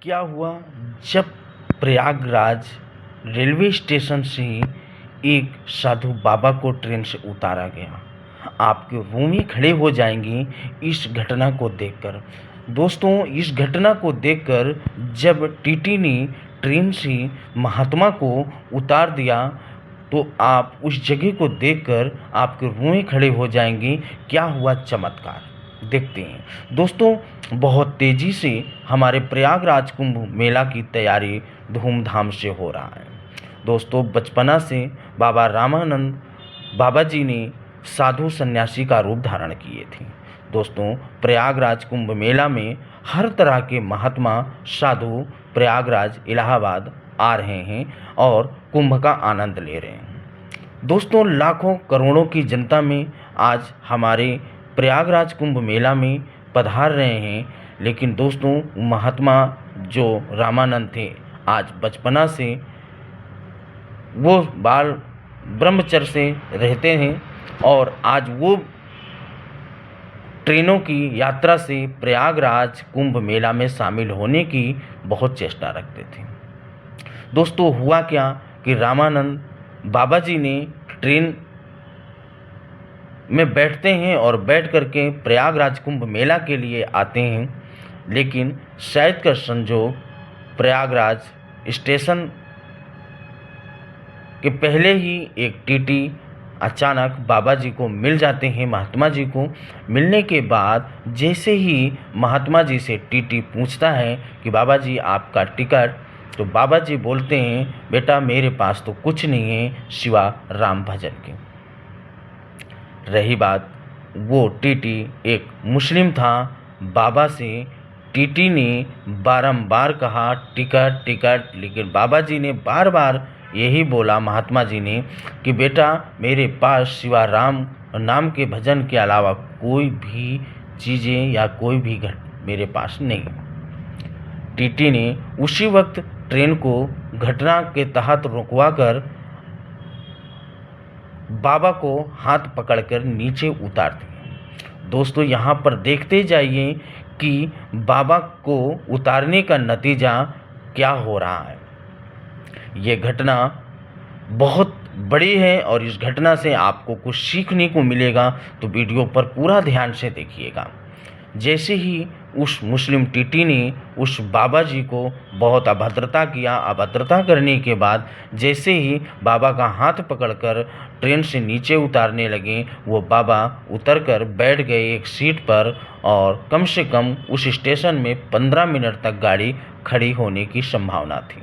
क्या हुआ जब प्रयागराज रेलवे स्टेशन से एक साधु बाबा को ट्रेन से उतारा गया। आपके रोंगटे खड़े हो जाएंगे इस घटना को देखकर। दोस्तों, इस घटना को देखकर जब टीटी ने ट्रेन से महात्मा को उतार दिया तो आप उस जगह को देखकर आपके रोंगटे खड़े हो जाएंगे। क्या हुआ चमत्कार देखते हैं। दोस्तों, बहुत तेज़ी से हमारे प्रयागराज कुंभ मेला की तैयारी धूमधाम से हो रहा है। दोस्तों, बचपना से बाबा रामानंद बाबा जी ने साधु सन्यासी का रूप धारण किए थे। दोस्तों, प्रयागराज कुंभ मेला में हर तरह के महात्मा साधु प्रयागराज इलाहाबाद आ रहे हैं और कुंभ का आनंद ले रहे हैं। दोस्तों, लाखों करोड़ों की जनता में आज हमारे प्रयागराज कुंभ मेला में पधार रहे हैं। लेकिन दोस्तों, महात्मा जो रामानंद थे, आज बचपना से वो बाल ब्रह्मचर्य से रहते हैं और आज वो ट्रेनों की यात्रा से प्रयागराज कुंभ मेला में शामिल होने की बहुत चेष्टा रखते थे। दोस्तों, हुआ क्या कि रामानंद बाबा जी ने ट्रेन में बैठते हैं और बैठ करके प्रयागराज कुंभ मेला के लिए आते हैं। लेकिन शायद का संजोग प्रयागराज स्टेशन के पहले ही एक टीटी अचानक बाबा जी को मिल जाते हैं। महात्मा जी को मिलने के बाद जैसे ही महात्मा जी से टीटी पूछता है कि बाबा जी आपका टिकट, तो बाबा जी बोलते हैं, बेटा मेरे पास तो कुछ नहीं है सिवा राम भजन के। रही बात, वो टीटी एक मुस्लिम था। बाबा से टीटी ने बारंबार कहा टिकट टिकट, लेकिन बाबा जी ने बार बार यही बोला महात्मा जी ने कि बेटा मेरे पास सिवा राम नाम के भजन के अलावा कोई भी चीज़ें या कोई भी मेरे पास नहीं। टीटी ने उसी वक्त ट्रेन को घटना के तहत रुकवाकर बाबा को हाथ पकड़कर नीचे उतार दिया। दोस्तों, यहाँ पर देखते जाइए कि बाबा को उतारने का नतीजा क्या हो रहा है। ये घटना बहुत बड़ी है और इस घटना से आपको कुछ सीखने को मिलेगा, तो वीडियो पर पूरा ध्यान से देखिएगा। जैसे ही उस मुस्लिम टीटी ने उस बाबा जी को बहुत अभद्रता किया, अभद्रता करने के बाद जैसे ही बाबा का हाथ पकड़कर ट्रेन से नीचे उतारने लगे, वो बाबा उतरकर बैठ गए एक सीट पर और कम से कम उस स्टेशन में 15 मिनट तक गाड़ी खड़ी होने की संभावना थी।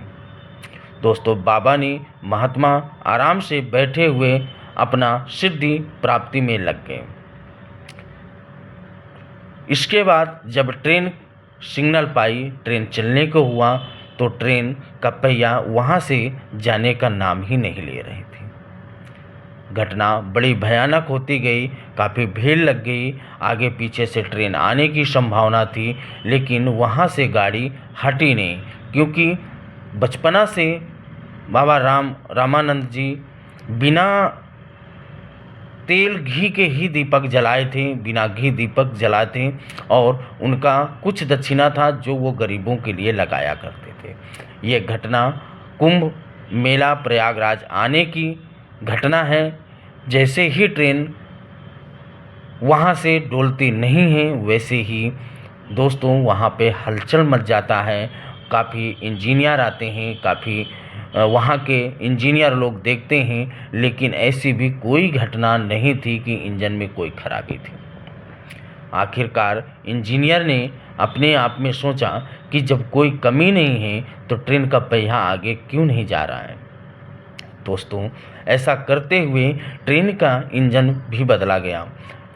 दोस्तों, बाबा ने महात्मा आराम से बैठे हुए अपना सिद्धि प्राप्ति में लग गए। इसके बाद जब ट्रेन सिग्नल पाई, ट्रेन चलने को हुआ, तो ट्रेन का पहिया वहाँ से जाने का नाम ही नहीं ले रही थी। घटना बड़ी भयानक होती गई, काफ़ी भीड़ लग गई। आगे पीछे से ट्रेन आने की संभावना थी, लेकिन वहाँ से गाड़ी हटी नहीं, क्योंकि बचपना से बाबा रामानंद जी बिना तेल घी के ही दीपक जलाए थे, बिना घी दीपक जलाए थे और उनका कुछ दक्षिणा था जो वो गरीबों के लिए लगाया करते थे। ये घटना कुंभ मेला प्रयागराज आने की घटना है। जैसे ही ट्रेन वहाँ से डोलती नहीं है, वैसे ही दोस्तों वहाँ पे हलचल मच जाता है। काफ़ी इंजीनियर आते हैं, काफ़ी वहाँ के इंजीनियर लोग देखते हैं, लेकिन ऐसी भी कोई घटना नहीं थी कि इंजन में कोई खराबी थी। आखिरकार इंजीनियर ने अपने आप में सोचा कि जब कोई कमी नहीं है तो ट्रेन का पहिया आगे क्यों नहीं जा रहा है। दोस्तों, ऐसा करते हुए ट्रेन का इंजन भी बदला गया।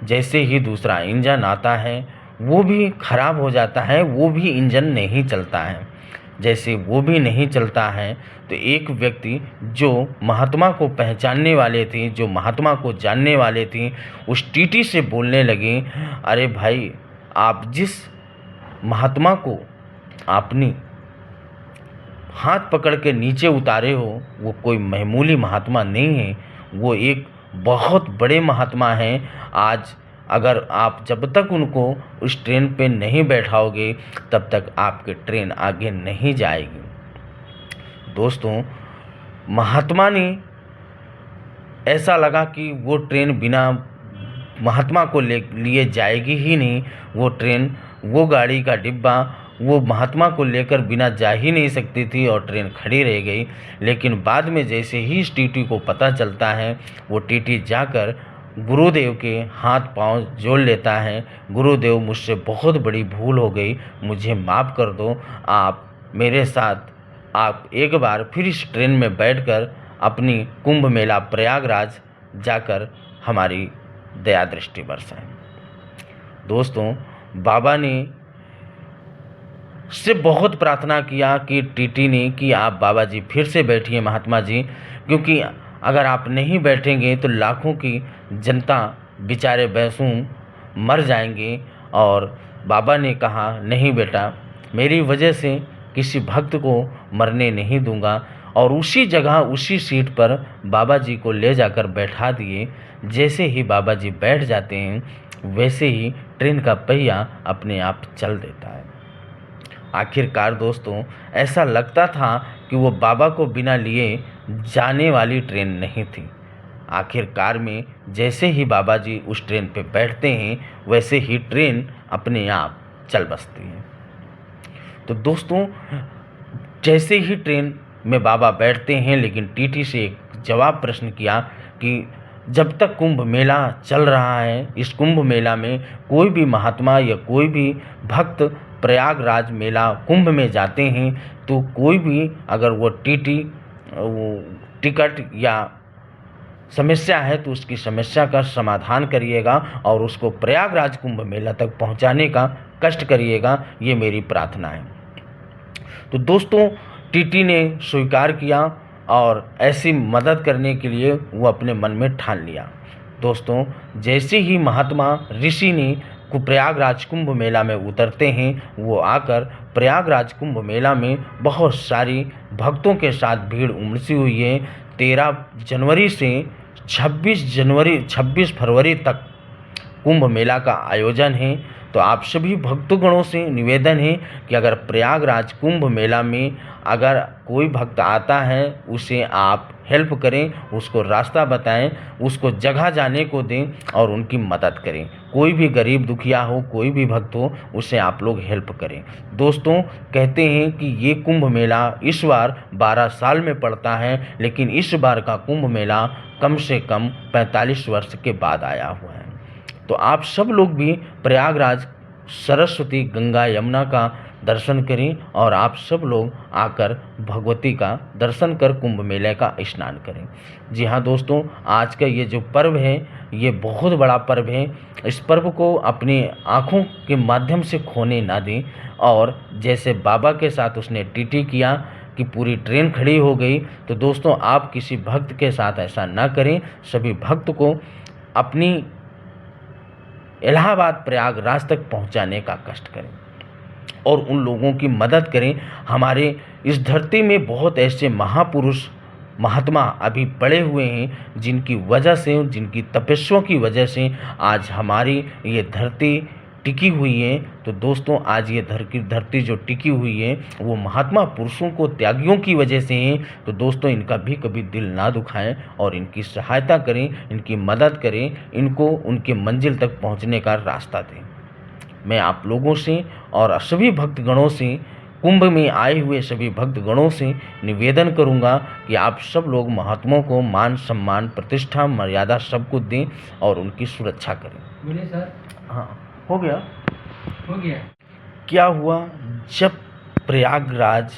जैसे ही दूसरा इंजन आता है वो भी खराब हो जाता है, वो भी इंजन नहीं चलता है। जैसे वो भी नहीं चलता है तो एक व्यक्ति जो महात्मा को पहचानने वाले थे, जो महात्मा को जानने वाले थे, उस टीटी से बोलने लगे, अरे भाई, आप जिस महात्मा को आपने हाथ पकड़ के नीचे उतारे हो वो कोई मामूली महात्मा नहीं है, वो एक बहुत बड़े महात्मा हैं। आज अगर आप जब तक उनको उस ट्रेन पे नहीं बैठाओगे तब तक आपकी ट्रेन आगे नहीं जाएगी। दोस्तों, महात्मा ने ऐसा लगा कि वो ट्रेन बिना महात्मा को लिए जाएगी ही नहीं। वो ट्रेन, वो गाड़ी का डिब्बा वो महात्मा को लेकर बिना जा ही नहीं सकती थी और ट्रेन खड़ी रह गई। लेकिन बाद में जैसे ही इस टीटी को पता चलता है, वो टीटी जाकर गुरुदेव के हाथ पांव जोड़ लेता है। गुरुदेव, मुझसे बहुत बड़ी भूल हो गई, मुझे माफ़ कर दो। आप मेरे साथ आप एक बार फिर इस ट्रेन में बैठकर अपनी कुंभ मेला प्रयागराज जाकर हमारी दया दृष्टि बरसाएं। दोस्तों, बाबा ने से बहुत प्रार्थना किया कि टीटी ने कि आप बाबा जी फिर से बैठिए महात्मा जी, क्योंकि अगर आप नहीं बैठेंगे तो लाखों की जनता बेचारे बेसूम मर जाएंगे। और बाबा ने कहा, नहीं बेटा, मेरी वजह से किसी भक्त को मरने नहीं दूंगा। और उसी जगह उसी सीट पर बाबा जी को ले जाकर बैठा दिए। जैसे ही बाबा जी बैठ जाते हैं वैसे ही ट्रेन का पहिया अपने आप चल देता है। आखिरकार दोस्तों, ऐसा लगता था कि वो बाबा को बिना लिए जाने वाली ट्रेन नहीं थी। आखिरकार में जैसे ही बाबा जी उस ट्रेन पे बैठते हैं वैसे ही ट्रेन अपने आप चल बसती है। तो दोस्तों, जैसे ही ट्रेन में बाबा बैठते हैं, लेकिन टीटी से एक जवाब प्रश्न किया कि जब तक कुंभ मेला चल रहा है, इस कुंभ मेला में कोई भी महात्मा या कोई भी भक्त प्रयागराज मेला कुंभ में जाते हैं तो कोई भी अगर वो टिकट या समस्या है तो उसकी समस्या का समाधान करिएगा और उसको प्रयागराज कुंभ मेला तक पहुंचाने का कष्ट करिएगा, ये मेरी प्रार्थना है। तो दोस्तों, टीटी ने स्वीकार किया और ऐसी मदद करने के लिए वो अपने मन में ठान लिया। दोस्तों, जैसे ही महात्मा ऋषि ने प्रयागराज कुंभ मेला में उतरते हैं, वो आकर प्रयागराज कुंभ मेला में बहुत सारी भक्तों के साथ भीड़ उमड़ी हुई है। 13 जनवरी से 26 फरवरी तक कुंभ मेला का आयोजन है। तो आप सभी भक्तगणों से निवेदन है कि अगर प्रयागराज कुंभ मेला में अगर कोई भक्त आता है उसे आप हेल्प करें, उसको रास्ता बताएं, उसको जगह जाने को दें और उनकी मदद करें। कोई भी गरीब दुखिया हो, कोई भी भक्त हो, उसे आप लोग हेल्प करें। दोस्तों, कहते हैं कि ये कुंभ मेला इस बार 12 साल में पड़ता है, लेकिन इस बार का कुंभ मेला कम से कम 45 वर्ष के बाद आया हुआ है। तो आप सब लोग भी प्रयागराज सरस्वती गंगा यमुना का दर्शन करें और आप सब लोग आकर भगवती का दर्शन कर कुंभ मेले का स्नान करें। जी हाँ दोस्तों, आज का ये जो पर्व है ये बहुत बड़ा पर्व है। इस पर्व को अपनी आँखों के माध्यम से खोने ना दें। और जैसे बाबा के साथ उसने टीटी किया कि पूरी ट्रेन खड़ी हो गई, तो दोस्तों आप किसी भक्त के साथ ऐसा ना करें। सभी भक्त को अपनी इलाहाबाद प्रयागराज तक पहुंचाने का कष्ट करें और उन लोगों की मदद करें। हमारे इस धरती में बहुत ऐसे महापुरुष महात्मा अभी पड़े हुए हैं जिनकी वजह से, जिनकी तपस्या की वजह से आज हमारी ये धरती टिकी हुई है। तो दोस्तों, आज ये धरती जो टिकी हुई है वो महात्मा पुरुषों को, त्यागियों की वजह से है। तो दोस्तों, इनका भी कभी दिल ना दुखाएं और इनकी सहायता करें, इनकी मदद करें, इनको उनके मंजिल तक पहुंचने का रास्ता दें। मैं आप लोगों से और सभी भक्तगणों से, कुंभ में आए हुए सभी भक्तगणों से निवेदन करूंगा कि आप सब लोग महात्माओं को मान सम्मान, प्रतिष्ठा, मर्यादा सब कुछ दें और उनकी सुरक्षा करें। बोलिए सर। हाँ, हो गया। हो गया। क्या हुआ, जब प्रयागराज